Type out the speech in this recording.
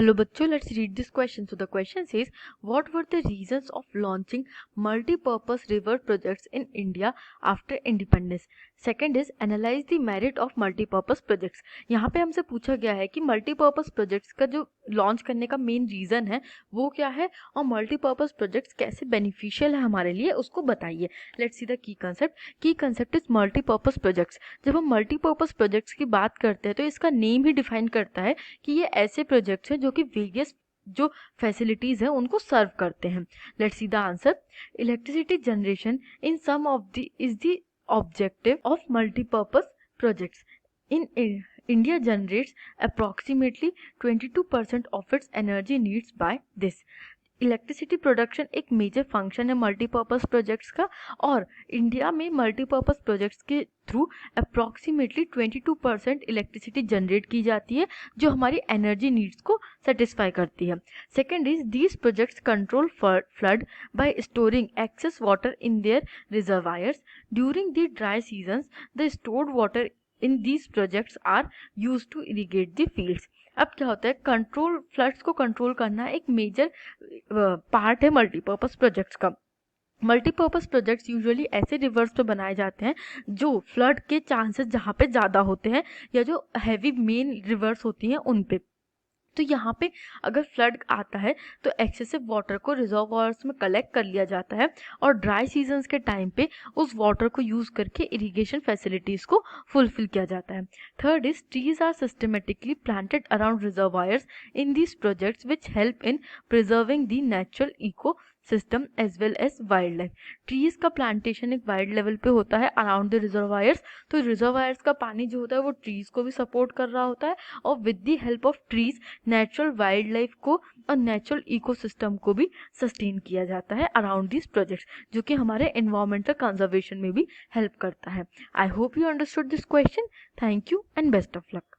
Hello बच्चों, let's read this question. So the question says, what were the reasons of launching multi-purpose river projects in India after independence? Second is analyze the merit of multi-purpose projects. यहाँ पे हमसे पूछा गया है कि multi-purpose projects का जो launch करने का मेन रीज़न है वो क्या है और multi-purpose projects कैसे बेनिफिशियल है हमारे लिए उसको बताइए. Let's see the key concept is multipurpose projects. जब हम मल्टीपर्पज प्रोजेक्ट्स की बात करते हैं तो इसका नेम ही डिफाइन करता है कि ये ऐसे प्रोजेक्ट्स हैं जो कि वेरियस जो फैसिलिटीज हैं उनको सर्व करते हैं. Let's see the answer. Electricity generation in some of the is the objective of multipurpose projects. In India generates approximately 22% of its energy needs by this. Electricity production एक major function है multipurpose projects का और India में multipurpose projects के through approximately 22% electricity generate की जाती है जो हमारी एनर्जी नीड्स को सेटिस्फाई करती है. Second is these projects control flood by storing excess water in their reservoirs. During the dry seasons the stored water in these projects are use to irrigate the fields. अब क्या होता है, control floods को control करना एक major part है multipurpose projects का. Multipurpose projects usually ऐसे रिवर्स पे बनाए जाते हैं जो फ्लड के चांसेस जहाँ पे ज़्यादा होते हैं या जो हैवी मेन रिवर्स होती हैं उन पे. तो यहाँ पे अगर फ्लड आता है तो एक्सेसिव वाटर को रिजर्वॉयर्स में कलेक्ट कर लिया जाता है और ड्राई सीजन्स के टाइम पे उस वाटर को यूज़ करके इरिगेशन फैसिलिटीज़ को फुलफिल किया जाता है. Third is trees are systematically planted around reservoirs in these projects which help in preserving the natural eco system as well as wild life. Trees का plantation एक wide level पे होता है around the reservoirs. तो reservoirs का पानी जो होता है वो ट्रीज को भी सपोर्ट कर रहा होता है और with the help of trees natural wild life को और नेचुरल इकोसिस्टम को भी सस्टेन किया जाता है अराउंड दिस प्रोजेक्ट्स जो कि हमारे एनवायरमेंटल कंजर्वेशन में भी हेल्प करता है. I hope you understood this question. Thank you and best of luck.